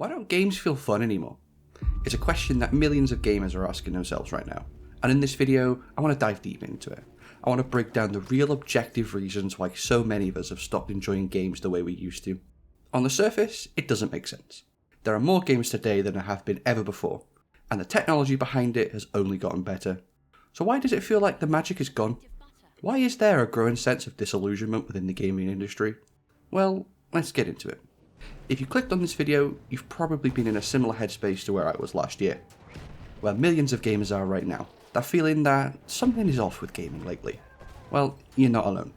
Why don't games feel fun anymore? It's a question that millions of gamers are asking themselves right now. And in this video, I want to dive deep into it. I want to break down the real objective reasons why so many of us have stopped enjoying games the way we used to. On the surface, it doesn't make sense. There are more games today than there have been ever before, and the technology behind it has only gotten better. So why does it feel like the magic is gone? Why is there a growing sense of disillusionment within the gaming industry? Well, let's get into it. If you clicked on this video, you've probably been in a similar headspace to where I was last year, where millions of gamers are right now. That feeling that something is off with gaming lately. Well, you're not alone.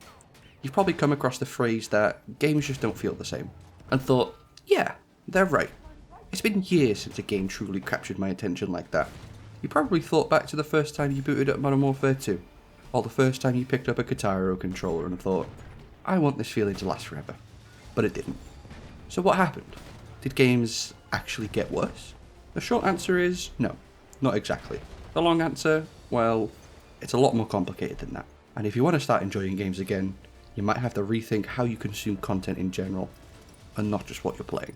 You've probably come across the phrase that games just don't feel the same, and thought, yeah, they're right. It's been years since a game truly captured my attention like that. You probably thought back to the first time you booted up Modern Warfare 2, or the first time you picked up a Guitar controller and thought, I want this feeling to last forever. But it didn't. So what happened? Did games actually get worse? The short answer is no, not exactly. The long answer, well, it's a lot more complicated than that. And if you want to start enjoying games again, you might have to rethink how you consume content in general, and not just what you're playing.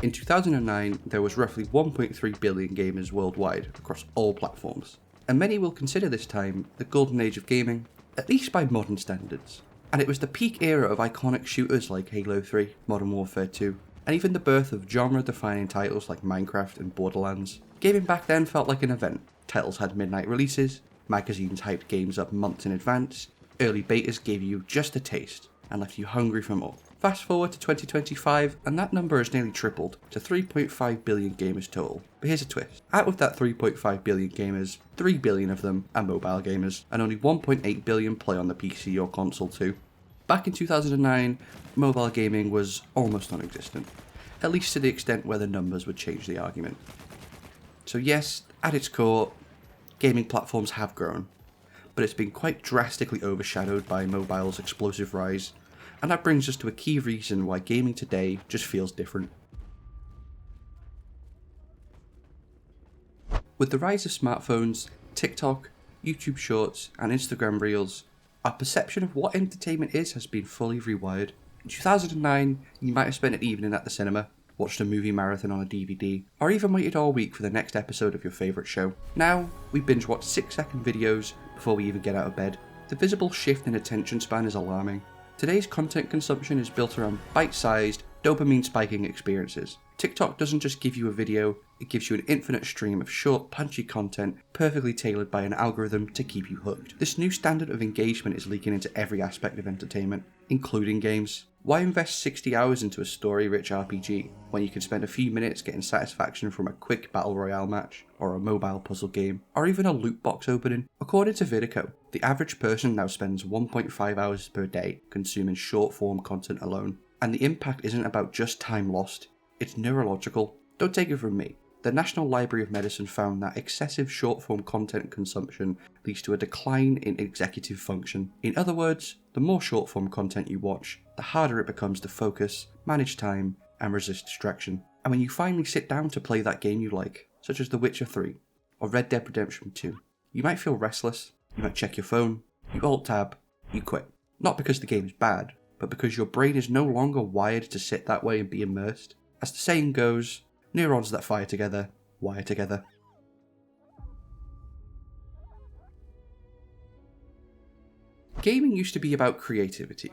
In 2009, there was roughly 1.3 billion gamers worldwide across all platforms, and many will consider this time the golden age of gaming, at least by modern standards. And it was the peak era of iconic shooters like Halo 3, Modern Warfare 2, and even the birth of genre-defining titles like Minecraft and Borderlands. Gaming back then felt like an event. Titles had midnight releases, magazines hyped games up months in advance, early betas gave you just a taste, and left you hungry for more. Fast forward to 2025, and that number has nearly tripled to 3.5 billion gamers total. But here's a twist. Out of that 3.5 billion gamers, 3 billion of them are mobile gamers, and only 1.8 billion play on the PC or console too. Back in 2009, mobile gaming was almost non-existent, at least to the extent where the numbers would change the argument. So yes, at its core, gaming platforms have grown, but it's been quite drastically overshadowed by mobile's explosive rise, and that brings us to a key reason why gaming today just feels different. With the rise of smartphones, TikTok, YouTube Shorts, and Instagram Reels, our perception of what entertainment is has been fully rewired. In 2009, you might have spent an evening at the cinema, watched a movie marathon on a DVD, or even waited all week for the next episode of your favourite show. Now, we binge watch 6-second videos before we even get out of bed. The visible shift in attention span is alarming. Today's content consumption is built around bite-sized, dopamine-spiking experiences. TikTok doesn't just give you a video, it gives you an infinite stream of short, punchy content perfectly tailored by an algorithm to keep you hooked. This new standard of engagement is leaking into every aspect of entertainment, including games. Why invest 60 hours into a story-rich RPG when you can spend a few minutes getting satisfaction from a quick battle royale match, or a mobile puzzle game, or even a loot box opening? According to Vidico, the average person now spends 1.5 hours per day consuming short-form content alone. And the impact isn't about just time lost, it's neurological. Don't take it from me. The National Library of Medicine found that excessive short-form content consumption leads to a decline in executive function. In other words, the more short-form content you watch, the harder it becomes to focus, manage time, and resist distraction. And when you finally sit down to play that game you like, such as The Witcher 3 or Red Dead Redemption 2, you might feel restless, you might check your phone, you alt-tab, you quit. Not because the game is bad, but because your brain is no longer wired to sit that way and be immersed. As the saying goes, neurons that fire together, wire together. Gaming used to be about creativity.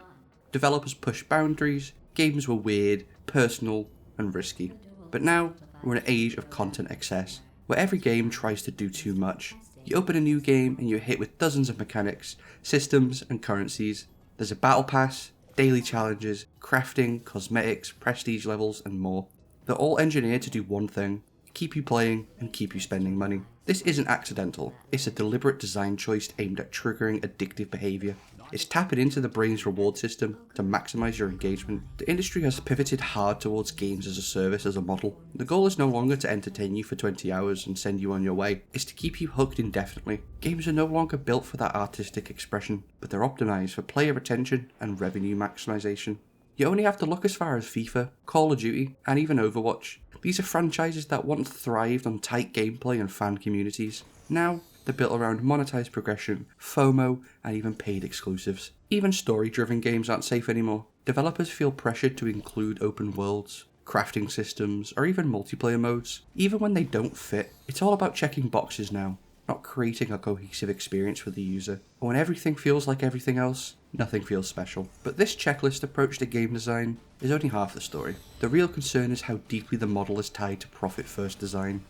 Developers pushed boundaries, games were weird, personal, and risky. But now, we're in an age of content excess, where every game tries to do too much. You open a new game and you're hit with dozens of mechanics, systems, and currencies. There's a battle pass, daily challenges, crafting, cosmetics, prestige levels, and more. They're all engineered to do one thing: keep you playing and keep you spending money. This isn't accidental, it's a deliberate design choice aimed at triggering addictive behaviour. It's tapping into the brain's reward system to maximise your engagement. The industry has pivoted hard towards games as a service as a model. The goal is no longer to entertain you for 20 hours and send you on your way, it's to keep you hooked indefinitely. Games are no longer built for that artistic expression, but they're optimised for player retention and revenue maximisation. You only have to look as far as FIFA, Call of Duty, and even Overwatch. These are franchises that once thrived on tight gameplay and fan communities. Now, they're built around monetized progression, FOMO, and even paid exclusives. Even story-driven games aren't safe anymore. Developers feel pressured to include open worlds, crafting systems, or even multiplayer modes, even when they don't fit. It's all about checking boxes now, not creating a cohesive experience for the user. And when everything feels like everything else, nothing feels special. But this checklist approach to game design is only half the story. The real concern is how deeply the model is tied to profit-first design,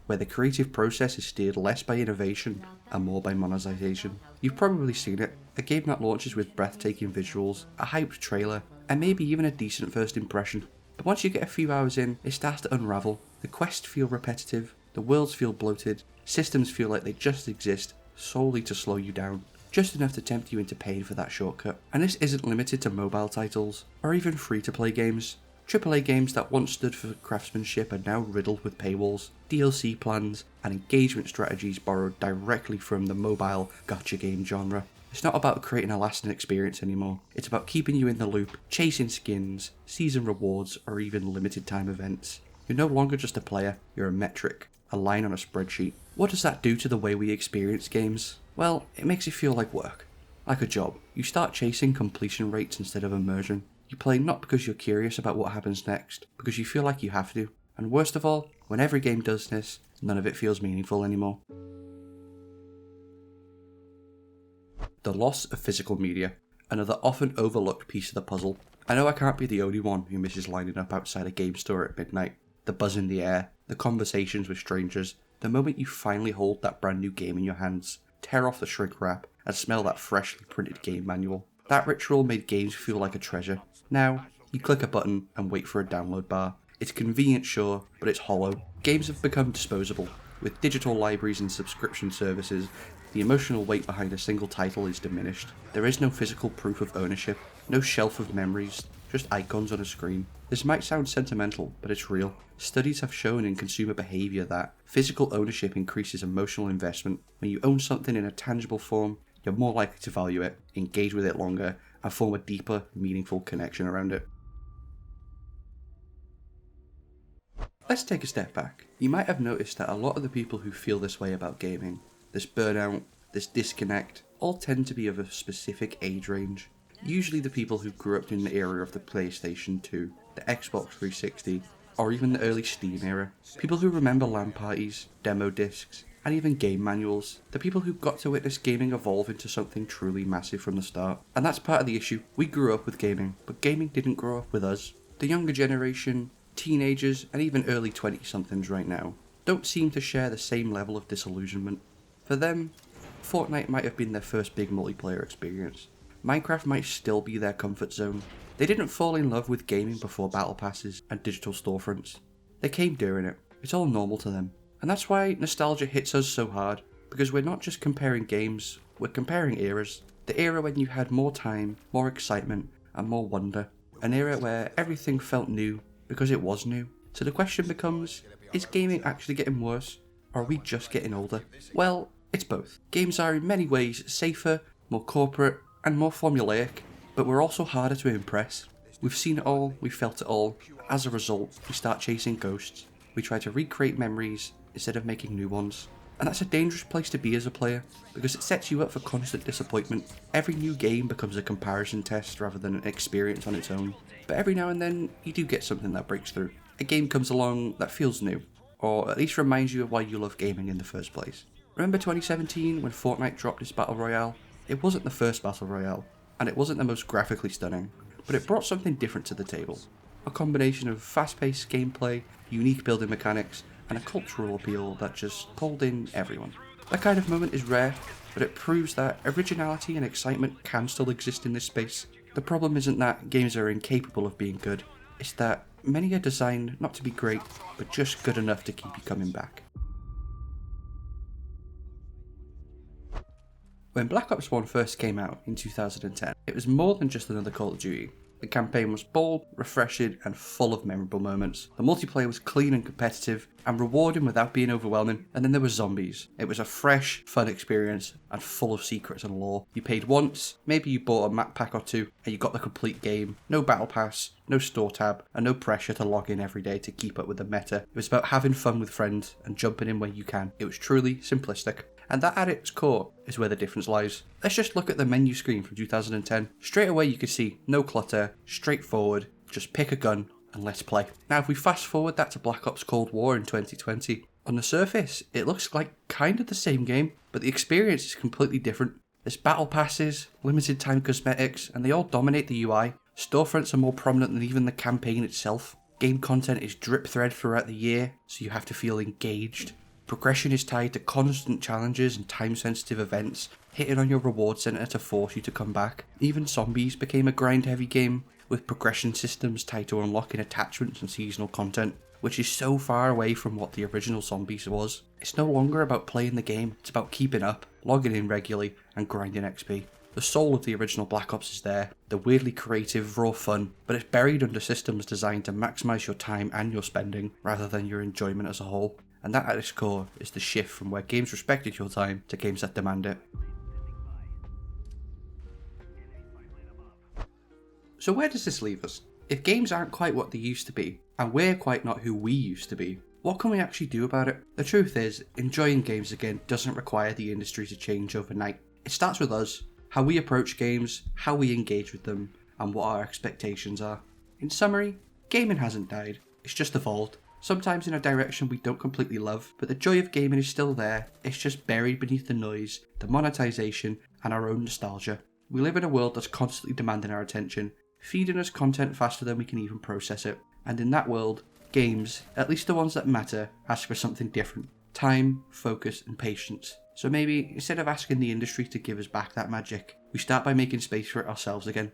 where the creative process is steered less by innovation and more by monetization. You've probably seen it, a game that launches with breathtaking visuals, a hyped trailer, and maybe even a decent first impression. But once you get a few hours in, it starts to unravel. The quests feel repetitive, the worlds feel bloated, systems feel like they just exist solely to slow you down, just enough to tempt you into paying for that shortcut. And this isn't limited to mobile titles, or even free-to-play games. AAA games that once stood for craftsmanship are now riddled with paywalls, DLC plans, and engagement strategies borrowed directly from the mobile gacha game genre. It's not about creating a lasting experience anymore, it's about keeping you in the loop, chasing skins, season rewards, or even limited time events. You're no longer just a player, you're a metric, a line on a spreadsheet. What does that do to the way we experience games? Well, it makes it feel like work, like a job. You start chasing completion rates instead of immersion. You play not because you're curious about what happens next, because you feel like you have to. And worst of all, when every game does this, none of it feels meaningful anymore. The loss of physical media, another often overlooked piece of the puzzle. I know I can't be the only one who misses lining up outside a game store at midnight. The buzz in the air, the conversations with strangers, the moment you finally hold that brand new game in your hands, tear off the shrink wrap, and smell that freshly printed game manual. That ritual made games feel like a treasure. Now, you click a button and wait for a download bar. It's convenient, sure, but it's hollow. Games have become disposable. With digital libraries and subscription services, the emotional weight behind a single title is diminished. There is no physical proof of ownership, no shelf of memories, just icons on a screen. This might sound sentimental, but it's real. Studies have shown in consumer behaviour that physical ownership increases emotional investment. When you own something in a tangible form, you're more likely to value it, engage with it longer, and form a deeper, meaningful connection around it. Let's take a step back. You might have noticed that a lot of the people who feel this way about gaming, this burnout, this disconnect, all tend to be of a specific age range. Usually the people who grew up in the era of the PlayStation 2, the Xbox 360, or even the early Steam era. People who remember LAN parties, demo discs, and even game manuals. The people who got to witness gaming evolve into something truly massive from the start. And that's part of the issue. We grew up with gaming, but gaming didn't grow up with us. The younger generation, teenagers, and even early 20-somethings right now, don't seem to share the same level of disillusionment. For them, Fortnite might have been their first big multiplayer experience. Minecraft might still be their comfort zone. They didn't fall in love with gaming before battle passes and digital storefronts. They came during it. It's all normal to them. And that's why nostalgia hits us so hard, because we're not just comparing games, we're comparing eras. The era when you had more time, more excitement, and more wonder. An era where everything felt new, because it was new. So the question becomes, is gaming actually getting worse, or are we just getting older? Well, it's both. Games are in many ways safer, more corporate, and more formulaic, but we're also harder to impress. We've seen it all, we've felt it all. As a result, we start chasing ghosts. We try to recreate memories instead of making new ones. And that's a dangerous place to be as a player, because it sets you up for constant disappointment. Every new game becomes a comparison test rather than an experience on its own. But every now and then, you do get something that breaks through. A game comes along that feels new, or at least reminds you of why you love gaming in the first place. Remember 2017 when Fortnite dropped its Battle Royale? It wasn't the first Battle Royale, and it wasn't the most graphically stunning, but it brought something different to the table. A combination of fast-paced gameplay, unique building mechanics, and a cultural appeal that just pulled in everyone. That kind of moment is rare, but it proves that originality and excitement can still exist in this space. The problem isn't that games are incapable of being good, it's that many are designed not to be great, but just good enough to keep you coming back. When Black Ops 1 first came out in 2010, it was more than just another Call of Duty. The campaign was bold, refreshing, and full of memorable moments. The multiplayer was clean and competitive, and rewarding without being overwhelming. And then there were zombies. It was a fresh, fun experience, and full of secrets and lore. You paid once, maybe you bought a map pack or two, and you got the complete game. No battle pass, no store tab, and no pressure to log in every day to keep up with the meta. It was about having fun with friends, and jumping in when you can. It was truly simplistic. And that at its core is where the difference lies. Let's just look at the menu screen from 2010. Straight away you can see no clutter, straightforward, just pick a gun and let's play. Now if we fast forward that to Black Ops Cold War in 2020, on the surface it looks like kind of the same game, but the experience is completely different. There's battle passes, limited time cosmetics, and they all dominate the UI. Storefronts are more prominent than even the campaign itself. Game content is drip thread throughout the year, so you have to feel engaged. Progression is tied to constant challenges and time-sensitive events, hitting on your reward center to force you to come back. Even Zombies became a grind-heavy game, with progression systems tied to unlocking attachments and seasonal content, which is so far away from what the original Zombies was. It's no longer about playing the game, it's about keeping up, logging in regularly, and grinding XP. The soul of the original Black Ops is there, the weirdly creative, raw fun, but it's buried under systems designed to maximise your time and your spending, rather than your enjoyment as a whole. And that at its core is the shift from where games respected your time to games that demand it. So where does this leave us? If games aren't quite what they used to be, and we're quite not who we used to be, what can we actually do about it? The truth is, enjoying games again doesn't require the industry to change overnight. It starts with us, how we approach games, how we engage with them, and what our expectations are. In summary, gaming hasn't died, it's just evolved. Sometimes in a direction we don't completely love, but the joy of gaming is still there, it's just buried beneath the noise, the monetization, and our own nostalgia. We live in a world that's constantly demanding our attention, feeding us content faster than we can even process it. And in that world, games, at least the ones that matter, ask for something different. Time, focus, and patience. So maybe, instead of asking the industry to give us back that magic, we start by making space for it ourselves again.